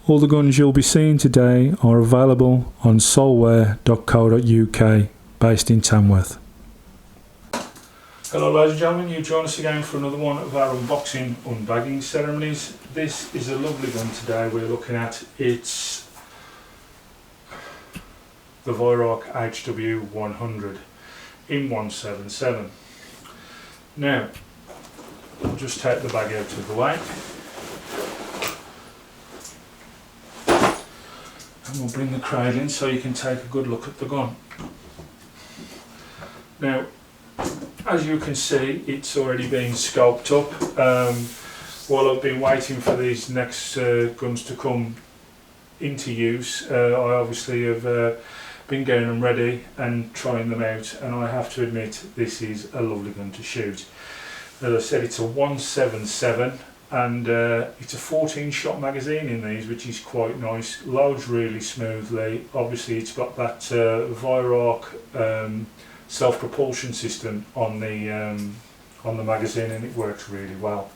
All the guns you'll be seeing today are available on solware.co.uk, based in Tamworth. Hello ladies and gentlemen, you join us again for another one of our unboxing unbagging ceremonies. This is a lovely gun today we're looking at. It's the Weihrauch HW 100 in 177. Now, I'll just take the bag out of the way. And we'll bring the crate in so you can take a good look at the gun. Now, as you can see, it's already been scoped up. While I've been waiting for these next guns to come into use, I obviously have been getting them ready and trying them out, and I have to admit this is a lovely gun to shoot. As I said, it's a 177. And it's a 14 shot magazine in these, which is quite nice. Loads really smoothly. Obviously it's got that Weihrauch self-propulsion system on the magazine, and it works really well.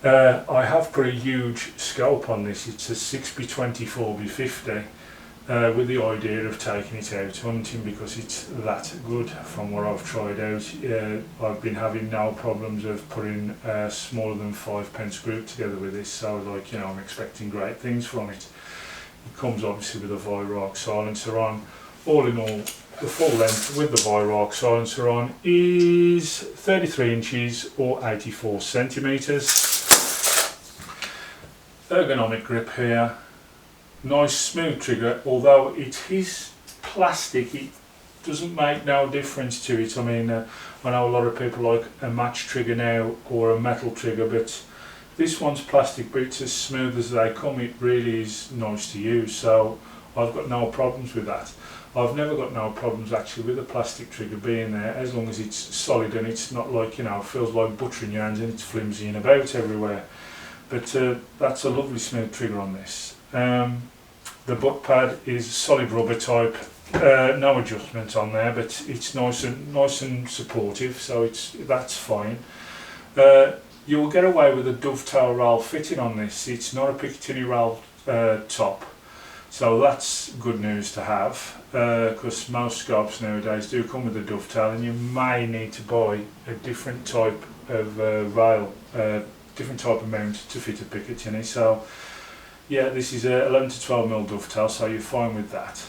I have put a huge scope on this. It's a 6x24x50 with the idea of taking it out hunting, because it's that good from what I've tried out. I've been having no problems of putting a smaller than 5 group together with this, so like, you know, I'm expecting great things from it. It comes obviously with a Weihrauch silencer on. All in all, the full length with the Weihrauch silencer on is 33 inches or 84 centimetres. Ergonomic grip here. Nice smooth trigger, although it is plastic, it doesn't make no difference to it. I mean, I know a lot of people like a match trigger now or a metal trigger, but this one's plastic, but it's as smooth as they come. It really is nice to use, so I've got no problems with that. I've never got no problems actually with a plastic trigger being there, as long as it's solid and it's not like, you know, feels like butter in your hands and it's flimsy and about everywhere. But that's a lovely smooth trigger on this. The butt pad is solid rubber type, no adjustment on there, but it's nice and supportive, so that's fine. You'll get away with a dovetail rail fitting on this. It's not a Picatinny rail top, so that's good news to have, because most scopes nowadays do come with a dovetail, and you may need to buy a different type of rail, different type of mount to fit a Picatinny. So yeah, this is a 11 to 12mm dovetail, so you're fine with that.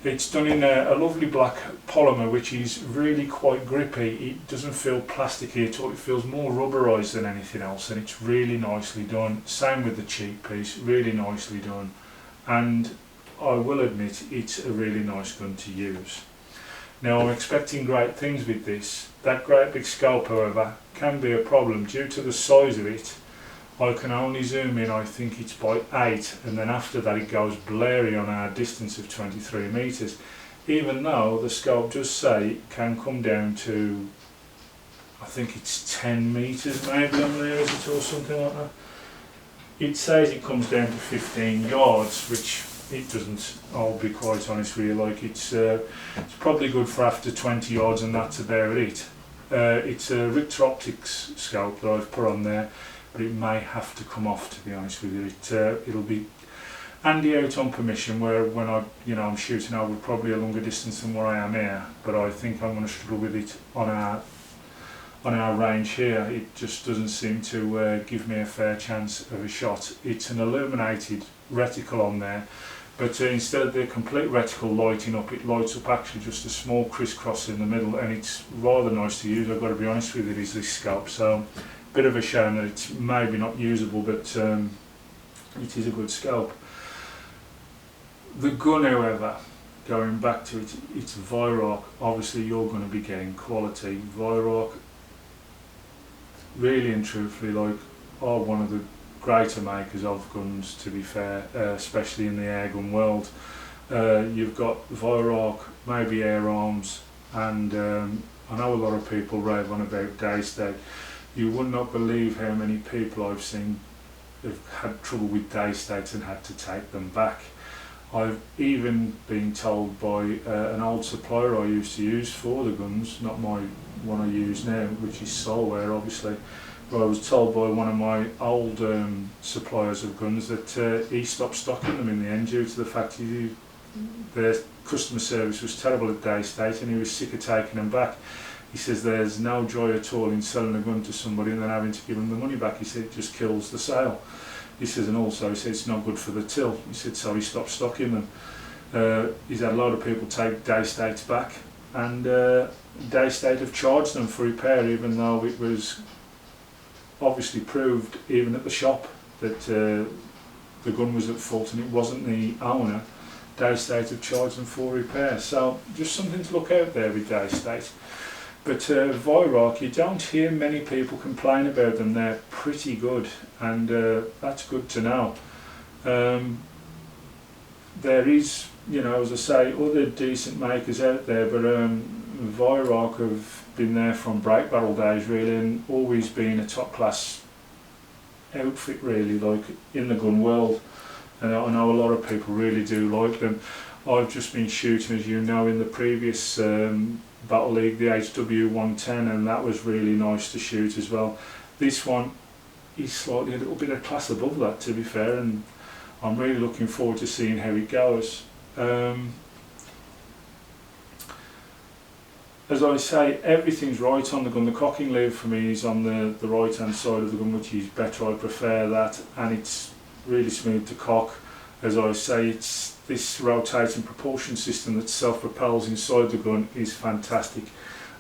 It's done in a lovely black polymer, which is really quite grippy. It doesn't feel plasticky at all, it feels more rubberised than anything else, and it's really nicely done. Same with the cheek piece, really nicely done. And I will admit, it's a really nice gun to use. Now, I'm expecting great things with this. That great big scope, however, can be a problem due to the size of it. I can only zoom in, I think it's by 8, and then after that it goes blurry on our distance of 23 metres, even though the scope does say it can come down to, I think it's 10 metres maybe on there, is it, or something like that. It says it comes down to 15 yards, which it doesn't, I'll be quite honest with you. Like, it's probably good for after 20 yards, and that's about it. It's a Richter Optics scope that I've put on there, but it may have to come off, to be honest with you. It'll be handy out on permission, where when I'm shooting over probably a longer distance than where I am here, but I think I'm going to struggle with it on our range here. It just doesn't seem to give me a fair chance of a shot. It's an illuminated reticle on there, but instead of the complete reticle lighting up, it lights up actually just a small crisscross in the middle, and it's rather nice to use. I've got to be honest with you, is this scope. So bit of a shame that it's maybe not usable, but it is a good scope. The gun, however, going back to it, it's Weihrauch. Obviously you're going to be getting quality. Weihrauch, really and truthfully, like, are one of the greater makers of guns, to be fair, especially in the airgun world. You've got Weihrauch, maybe Air Arms, and I know a lot of people rave on about Daystate. You would not believe how many people I've seen have had trouble with Daystates and had to take them back. I've even been told by an old supplier I used to use for the guns, not my one I use now, which is Solware obviously, Well, I was told by one of my old suppliers of guns that he stopped stocking them in the end due to the fact their customer service was terrible at Daystate and he was sick of taking them back. He says there's no joy at all in selling a gun to somebody and then having to give them the money back. He said it just kills the sale. He says, and also he said it's not good for the till. He said so he stopped stocking them. He's had a lot of people take Daystates back, and Daystate have charged them for repair, even though it was obviously proved even at the shop that the gun was at fault and it wasn't the owner. Daystate have charged them for repair, so just something to look out there with Daystate. But Weihrauch, you don't hear many people complain about them. They're pretty good, and that's good to know. There is, you know, as I say, other decent makers out there, but Weihrauch have been there from break barrel days really, and always been a top class outfit really, like in the gun world. And I know a lot of people really do like them. I've just been shooting, as you know, in the previous Battle League, the HW 110, and that was really nice to shoot as well. This one is slightly a little bit of class above that, to be fair, and I'm really looking forward to seeing how it goes. As I say, everything's right on the gun. The cocking lever for me is on the right hand side of the gun, which is better. I prefer that, and it's really smooth to cock. As I say, it's this rotating propulsion system that self-propels inside the gun is fantastic.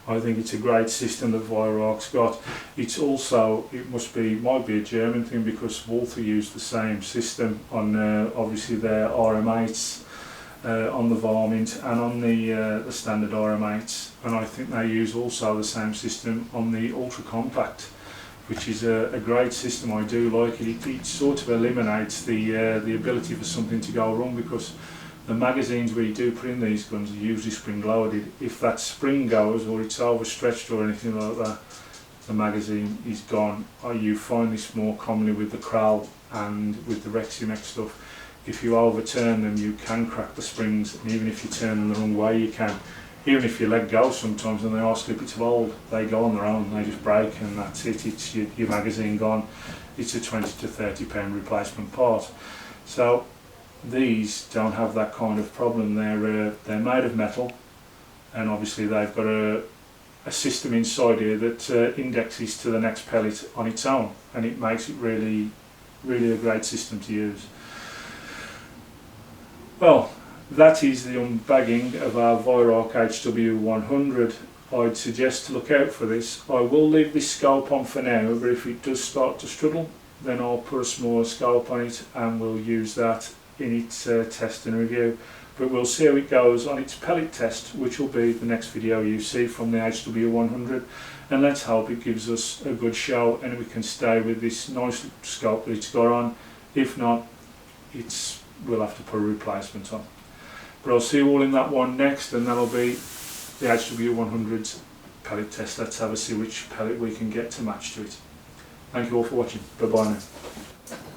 I think it's a great system that Weihrauch's got. It's also, might be a German thing, because Walther used the same system on obviously their RM8s, on the Varmint and on the standard RM8s, and I think they use also the same system on the Ultra Compact, which is a great system. I do like it. It sort of eliminates the ability for something to go wrong, because the magazines we do put in these guns are usually spring loaded. If that spring goes or it's overstretched or anything like that, the magazine is gone. You find this more commonly with the Kral and with the Reximex stuff. If you overturn them, you can crack the springs, and even if you turn them the wrong way, you can. Even if you let go sometimes and they are slippage of old, they go on their own, they just break, and that's it. It's your magazine gone. It's a £20 to £30 replacement part. So these don't have that kind of problem. They're made of metal, and obviously they've got a system inside here that indexes to the next pellet on its own, and it makes it really a great system to use. Well, that is the unbagging of our Weihrauch HW 100. I'd suggest to look out for this. I will leave this scope on for now, but if it does start to struggle, then I'll put a smaller scope on it and we'll use that in its test and review. But we'll see how it goes on its pellet test, which will be the next video you see from the HW 100. And let's hope it gives us a good show and we can stay with this nice scope that it's got on. If not, we'll have to put a replacement on. But I'll see you all in that one next, and that'll be the HW 100's pellet test. Let's have a see which pellet we can get to match to it. Thank you all for watching. Bye bye now.